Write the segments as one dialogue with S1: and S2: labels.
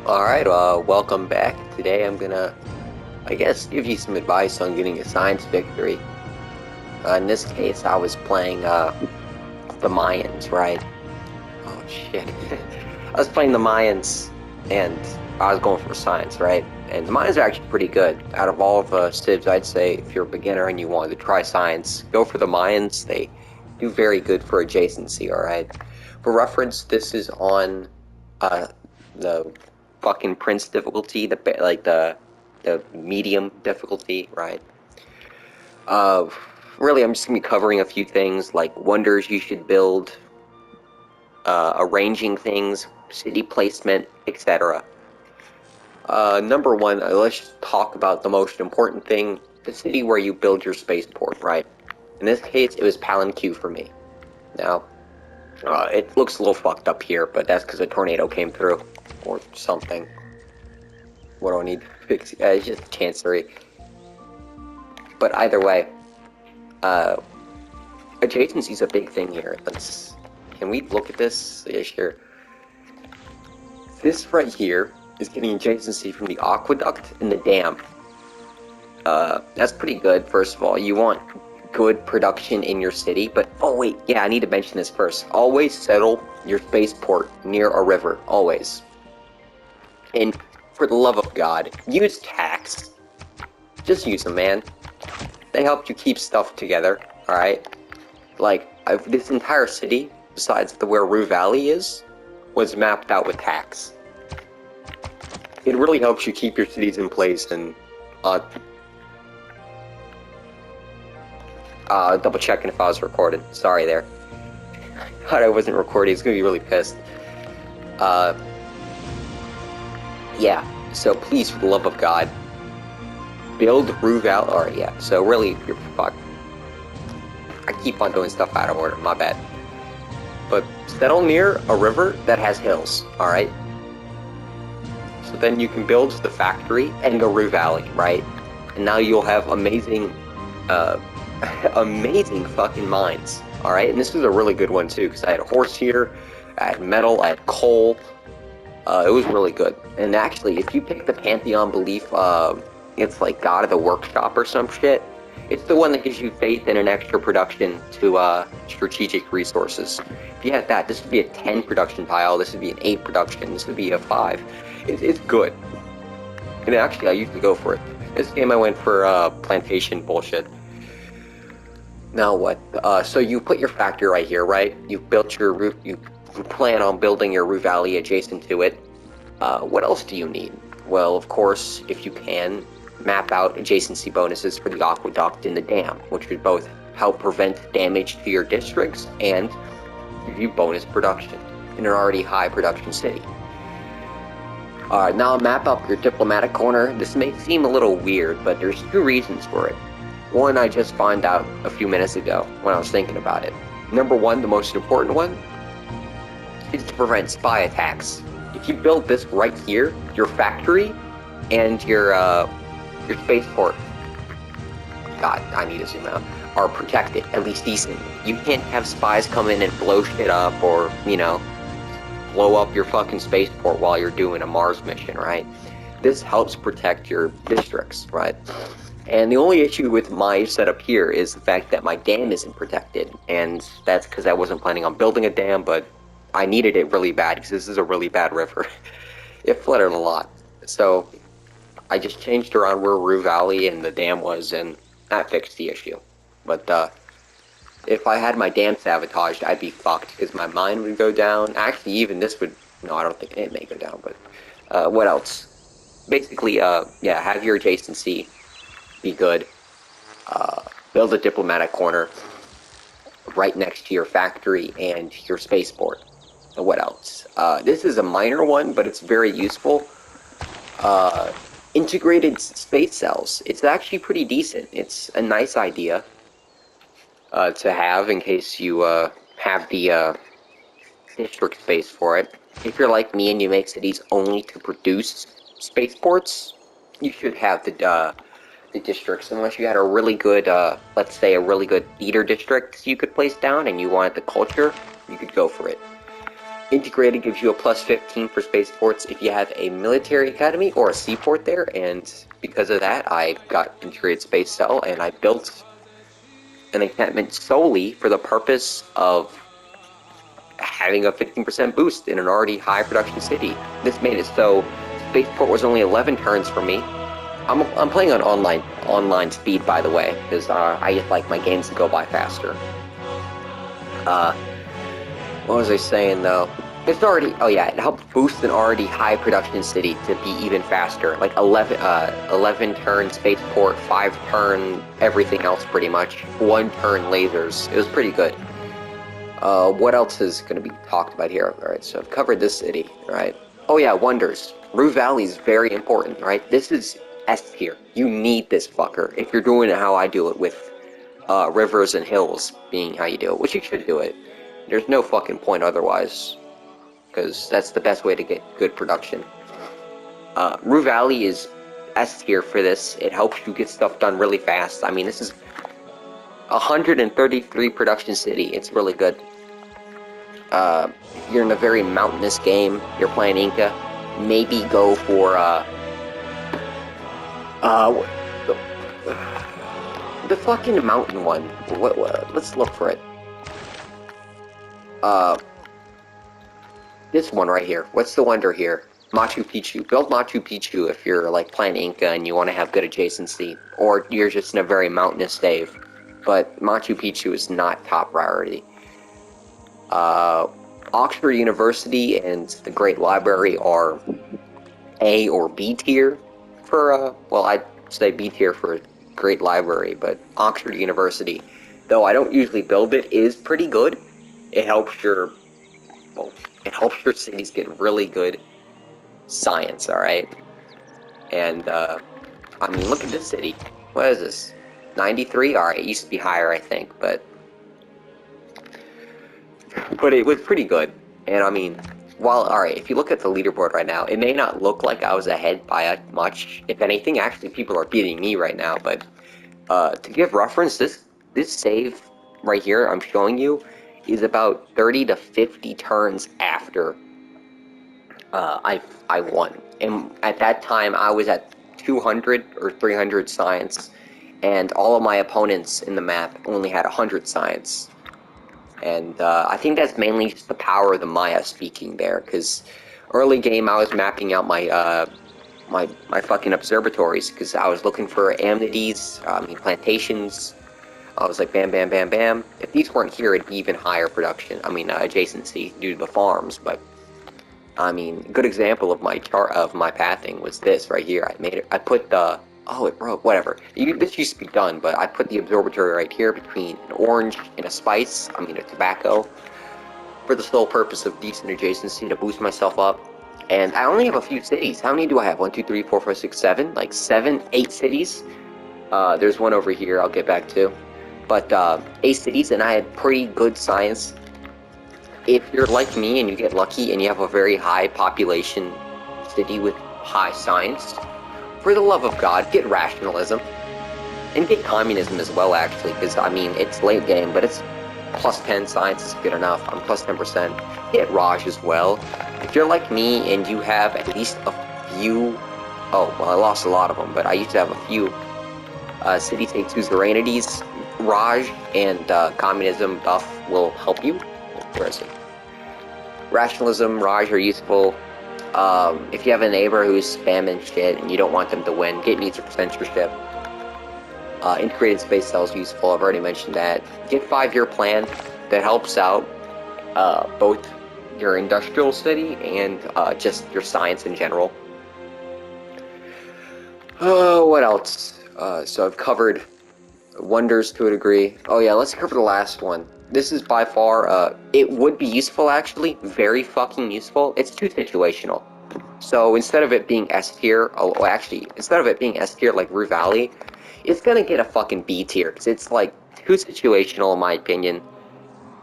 S1: Alright, welcome back. Today I'm gonna, I guess, give you some advice on getting a science victory. In this case, I was playing, the Mayans, right? Oh, shit. I was playing the Mayans, and I was going for science, right? And the Mayans are actually pretty good. Out of all of Civs, I'd say if you're a beginner and you wanted to try science, go for the Mayans. They do very good for adjacency, alright? For reference, this is on, the fucking Prince difficulty, the medium difficulty, right? Uh, really, I'm just gonna be covering a few things like wonders you should build, arranging things, city placement, etc. Number one, let's talk about the most important thing: the city where you build your spaceport, right? In this case, it was Palanque for me. Now, it looks a little fucked up here, but that's because a tornado came through, or something. What do I need to fix? It's just chancery. But either way, uh, adjacency is a big thing here. Can we look at this? Yeah, sure. This right here is getting adjacency from the aqueduct and the dam. That's pretty good, first of all. You want good production in your city, but oh wait, yeah, I need to mention this first. Always settle your spaceport near a river, always. And for the love of God, use tax. Just use them, man. They help you keep stuff together, alright? Like, this entire city, besides where Rue Valley is, was mapped out with tax. It really helps you keep your cities in place and, double checking if I was recording. Sorry there. Thought I wasn't recording, it's gonna be really pissed. Yeah, so please, for the love of God, build Rue Valley, or yeah, so really, you're fucked. I keep on doing stuff out of order, my bad. But settle near a river that has hills, alright? So then you can build the factory and the Rue Valley, right? And now you'll have amazing, amazing fucking mines, alright? And this was a really good one too, because I had a horse here, I had metal, I had coal. It was really good. And actually, if you pick the Pantheon belief, it's like God of the Workshop or some shit. It's the one that gives you faith in an extra production to strategic resources. If you had that, this would be a 10 production tile, this would be an 8 production, this would be a 5. It's good. And actually, I usually go for it. This game I went for plantation bullshit. Now what? So you put your factory right here, right? You've built your roof, you plan on building your Rue Valley adjacent to it. What else do you need? Well, of course, if you can, map out adjacency bonuses for the aqueduct and the dam, which would both help prevent damage to your districts and give you bonus production in an already high production city. Now map up your diplomatic corner. This may seem a little weird, but there's two reasons for it. One I just found out a few minutes ago when I was thinking about it. Number one, the most important one, is to prevent spy attacks. If you build this right here, your factory and your spaceport, God, I need to zoom out, are protected, at least decent. You can't have spies come in and blow shit up or, you know, blow up your fucking spaceport while you're doing a Mars mission, right? This helps protect your districts, right? And the only issue with my setup here is the fact that my dam isn't protected, and that's because I wasn't planning on building a dam, but I needed it really bad because this is a really bad river. It flooded a lot. So I just changed around where Rue Valley and the dam was, and that fixed the issue. But if I had my dam sabotaged, I'd be fucked because my mine would go down. Actually, even this would... No, I don't think it may go down, but what else? Basically, yeah, have your adjacency be good. Build a diplomatic corner right next to your factory and your spaceport. What else? This is a minor one, but it's very useful. Integrated space cells. It's actually pretty decent. It's a nice idea to have in case you have the district space for it. If you're like me and you make cities only to produce spaceports, you should have the districts, unless you had a really good, let's say a really good theater district you could place down and you wanted the culture, you could go for it. Integrated gives you a plus 15 for spaceports if you have a military academy or a seaport there, and because of that, I got Integrated Space Cell, and I built an encampment solely for the purpose of having a 15% boost in an already high production city. This made it so spaceport was only 11 turns for me. I'm playing on online speed, by the way, because I just like my games to go by faster. What was I saying though? It's already, oh yeah, it helps boost an already high production city to be even faster. Like 11 turn spaceport, 5 turn everything else pretty much, 1 turn lasers. It was pretty good. What else is going to be talked about here? Alright, so I've covered this city, right? Oh yeah, wonders. Rue Valley is very important, right? This is S tier. You need this fucker if you're doing it how I do it, with rivers and hills being how you do it, which you should do it. There's no fucking point otherwise, because that's the best way to get good production. Rue Valley is S tier for this. It helps you get stuff done really fast. I mean, this is 133 production city. It's really good. You're in a very mountainous game. You're playing Inca. Maybe go for the fucking mountain one. What? Let's look for it. This one right here. What's the wonder here? Machu Picchu. Build Machu Picchu if you're like playing Inca and you want to have good adjacency, or you're just in a very mountainous stave. But Machu Picchu is not top priority. Oxford University and the Great Library are A or B tier for, well, I'd say B tier for Great Library, but Oxford University, though I don't usually build it, is pretty good. It helps your, well, it helps your cities get really good science, alright? And, I mean, look at this city. What is this? 93? Alright, it used to be higher, I think, but it was pretty good. And I mean, while, alright, if you look at the leaderboard right now, it may not look like I was ahead by much. If anything, actually, people are beating me right now, but to give reference, this save right here I'm showing you is about 30 to 50 turns after I won. And at that time, I was at 200 or 300 science, and all of my opponents in the map only had 100 science. And I think that's mainly just the power of the Maya speaking there, because early game I was mapping out my my fucking observatories, because I was looking for amenities, plantations. I was like, bam, bam, bam, bam. If these weren't here, it'd be even higher production. I mean, adjacency due to the farms. But I mean, good example of my chart of my pathing was this right here. I made it. I put the. Oh, it broke. Whatever. This used to be done, but I put the observatory right here between an orange and a spice. I mean, a tobacco, for the sole purpose of decent adjacency to boost myself up. And I only have a few cities. How many do I have? 1, 2, 3, 4, 5, 6, 7. Like 7, 8 cities. There's one over here. I'll get back to. But 8 cities, and I had pretty good science. If you're like me and you get lucky and you have a very high population city with high science, for the love of God, get rationalism. And get communism as well, actually, because, I mean, it's late game, but it's plus 10 science is good enough. I'm plus 10%. Get Raj as well. If you're like me and you have at least a few... Oh, well, I lost a lot of them, but I used to have a few city take suzerainities. Raj and communism buff will help you. Where is it? Rationalism, Raj are useful. If you have a neighbor who's spamming shit and you don't want them to win, get meter censorship. Integrated space cell is useful, I've already mentioned that. Get 5-year plan that helps out both your industrial city and just your science in general. Oh, what else? So I've covered wonders to a degree. Oh yeah, let's cover the last one. This is by far, it would be useful actually, very fucking useful. It's too situational. So instead of it being S tier, oh, actually, instead of it being S tier like Rue Valley, it's gonna get a fucking B tier, because it's like too situational in my opinion.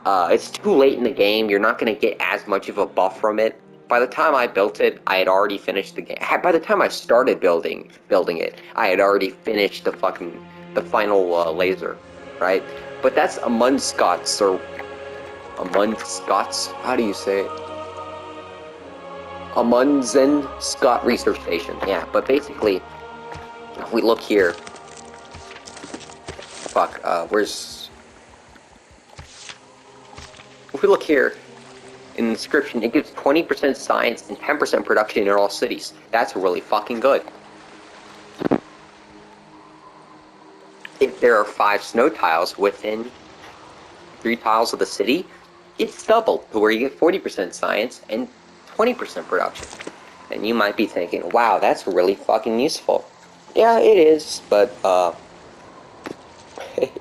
S1: It's too late in the game, you're not gonna get as much of a buff from it. By the time I built it, I had already finished the game. By the time I started building it, I had already finished the final laser, right? But that's Amund Scots, or Amund Scots, how do you say it? Amundsen Scott Research Station. Yeah, but basically, if we look here, if we look here in the description, it gives 20% science and 10% production in all cities. That's really fucking good. If there are 5 snow tiles within 3 tiles of the city, it's doubled to where you get 40% science and 20% production. And you might be thinking, wow, that's really fucking useful. Yeah, it is, but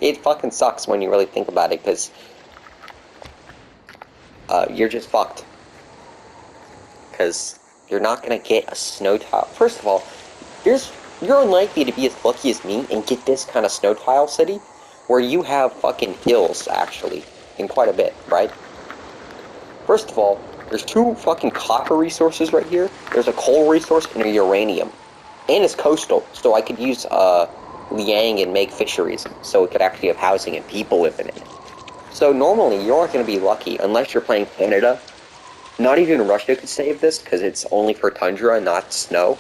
S1: it fucking sucks when you really think about it, because you're just fucked. Because you're not gonna get a snow tile. First of all, you're unlikely to be as lucky as me and get this kind of snow tile city, where you have fucking hills, actually, in quite a bit, right? First of all, there's 2 fucking copper resources right here. There's a coal resource and a uranium. And it's coastal, so I could use Liang and make fisheries, so it could actually have housing and people living in it. So normally, you're not going to be lucky, unless you're playing Canada. Not even Russia could save this, because it's only for tundra, not snow,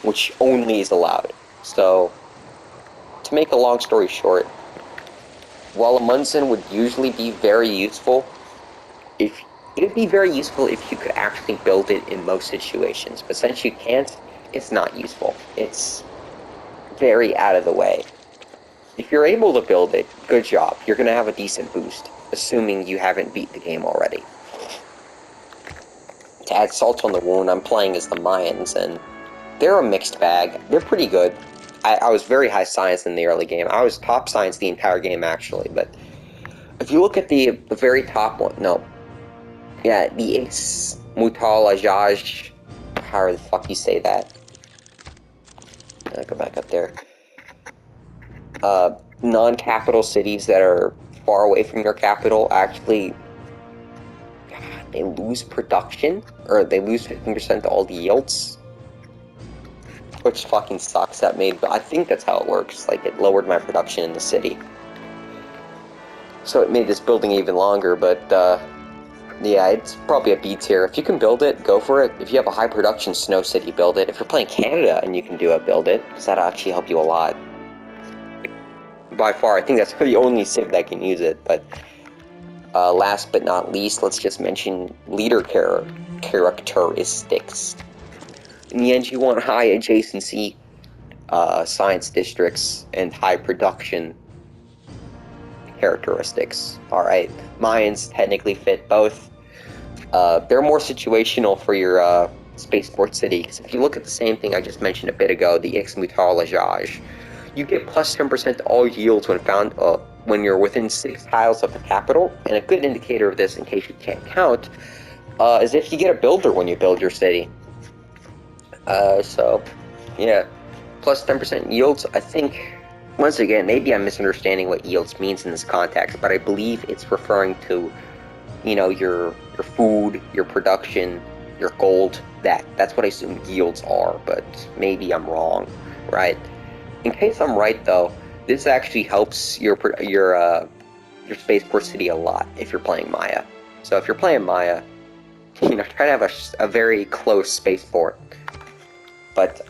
S1: which only is allowed. So, to make a long story short, while Amundsen would usually be very useful, it'd be very useful if you could actually build it in most situations, but since you can't, it's not useful. It's very out of the way. If you're able to build it, good job. You're going to have a decent boost, assuming you haven't beat the game already. To add salt on the wound, I'm playing as the Mayans, and they're a mixed bag. They're pretty good. I was very high science in the early game. I was top science the entire game, actually, but if you look at the very top one, no. Yeah, the X Mutalajaj, how the fuck you say that? I'll go back up there. Non-capital cities that are far away from your capital actually, they lose production, or they lose 15% of all the yields, which fucking sucks. I think that's how it works. Like, it lowered my production in the city, so it made this building even longer. But yeah, it's probably a B tier. If you can build it, go for it. If you have a high production snow city, build it. If you're playing Canada and you can do it, build it, because that'll actually help you a lot. By far, I think that's the only civ that can use it. But last but not least, let's just mention leader characteristics. In the end, you want high adjacency science districts and high production characteristics. Alright, Mayans technically fit both. They're more situational for your spaceport city, because if you look at the same thing I just mentioned a bit ago, the Ixmutalajaj, you get plus 10% all yields when found when you're within 6 tiles of the capital, and a good indicator of this, in case you can't count, is if you get a builder when you build your city. So, yeah, plus 10% yields, I think, once again, maybe I'm misunderstanding what yields means in this context, but I believe it's referring to, you know, your food, your production, your gold, that's what I assume yields are, but maybe I'm wrong, right? In case I'm right, though, this actually helps your spaceport city a lot if you're playing Maya. So if you're playing Maya, you know, try to have a very close spaceport. But,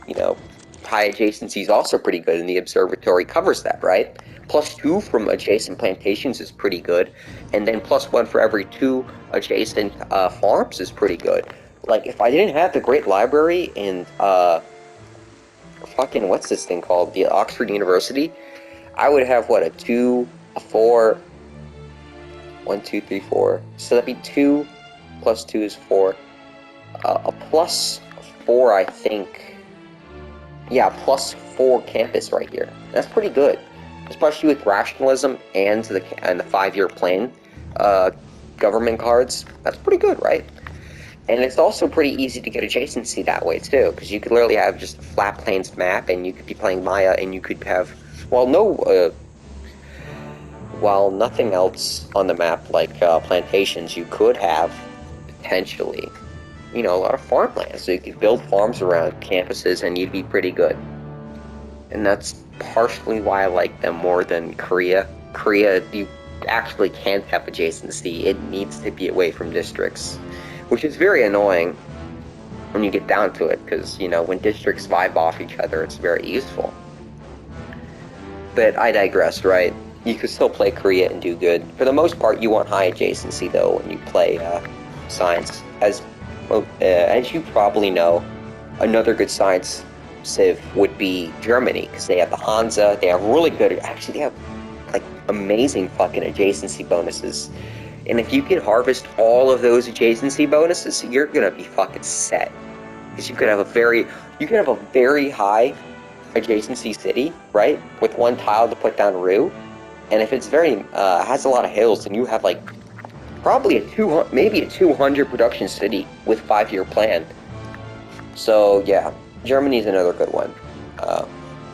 S1: you know, high adjacency is also pretty good, and the observatory covers that, right? +2 from adjacent plantations is pretty good, and then +1 for every 2 adjacent farms is pretty good. Like, if I didn't have the Great Library and, fucking, what's this thing called? The Oxford University, I would have, what, a 2, a 4, 1, 2, 3, 4. So that'd be 2 plus 2 is 4. A +4, I think. Yeah, +4 campus right here. That's pretty good, especially with rationalism and the 5-year plan government cards. That's pretty good, right? And it's also pretty easy to get adjacency that way too, because you could literally have just a flat plains map, and you could be playing Maya, and you could have, while nothing else on the map like plantations, you could have potentially, you know, a lot of farmland, so you could build farms around campuses, and you'd be pretty good. And that's partially why I like them more than Korea. Korea, you actually can't have adjacency. It needs to be away from districts. which is very annoying when you get down to it, because, you know, when districts vibe off each other, it's very useful. But I digress, right? You can still play Korea and do good. For the most part, you want high adjacency, though, when you play science. As you probably know, another good science civ would be Germany, because they have the Hansa, they have really good, actually they have like amazing fucking adjacency bonuses. And if you can harvest all of those adjacency bonuses, you're gonna be fucking set. Because you could have a very high adjacency city, right? With one tile to put down Rue. And if it's very has a lot of hills, then you have like probably maybe a 200 production city with 5-year plan. So yeah, Germany's another good one.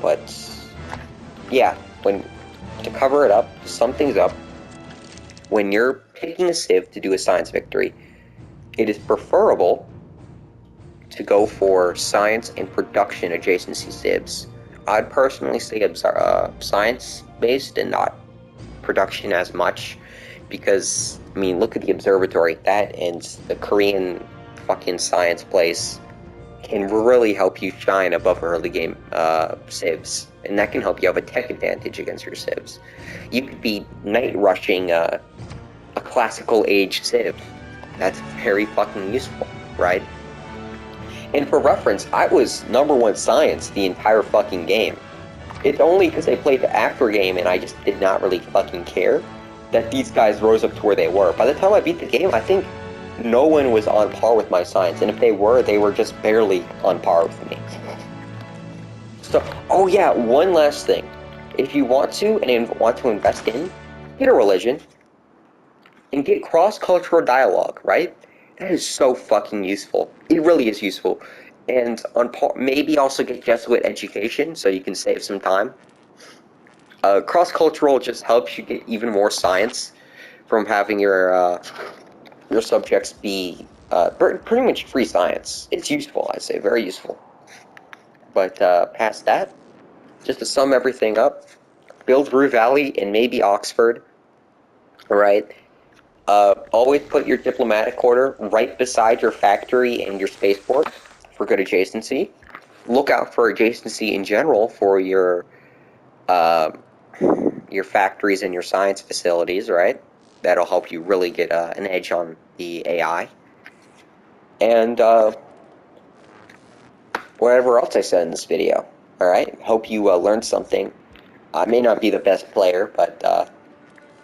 S1: But yeah, to cover it up, to sum things up, when you're picking a civ to do a science victory, it is preferable to go for science and production adjacency civs. I'd personally say science-based and not production as much, because, I mean, look at the observatory. That and the Korean fucking science place can really help you shine above early game civs, and that can help you have a tech advantage against your civs. You could be night rushing a classical age civ. That's very fucking useful, right? And for reference, I was #1 science the entire fucking game. It's only because I played the after game and I just did not really fucking care that these guys rose up to where they were. By the time I beat the game, I think no one was on par with my science, and if they were just barely on par with me. So, oh yeah, one last thing. If you want to invest in, get a religion and get cross-cultural dialogue, right? That is so fucking useful. It really is useful. And maybe also get Jesuit education so you can save some time. Cross-cultural just helps you get even more science from having your subjects be pretty much free science. It's useful, I say, very useful. But past that, just to sum everything up, build Rue Valley and maybe Oxford, right? Always put your diplomatic quarter right beside your factory and your spaceport for good adjacency. Look out for adjacency in general for your factories and your science facilities, right? That'll help you really get an edge on the AI. And whatever else I said in this video. Alright, hope you learned something. I may not be the best player, but I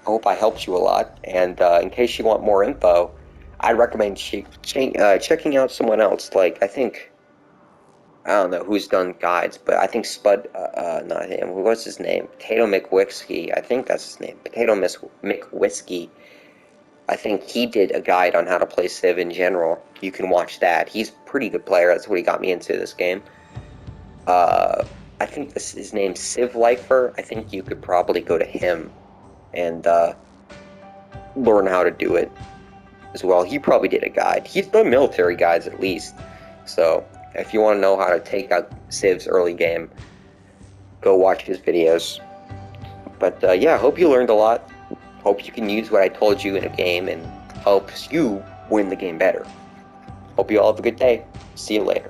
S1: hope I helped you a lot. And in case you want more info, I'd recommend checking out someone else. Like, I don't know who's done guides, but I think Spud, not him, what's his name? Potato McWhiskey, I think that's his name. Potato McWhiskey. I think he did a guide on how to play Civ in general. You can watch that. He's a pretty good player. That's what he got me into this game. I think his name's Civ Lifer. I think you could probably go to him and learn how to do it as well. He probably did a guide. He's done military guides at least. So if you want to know how to take out Civ's early game, go watch his videos. But yeah, I hope you learned a lot. Hope you can use what I told you in a game and helps you win the game better. Hope you all have a good day. See you later.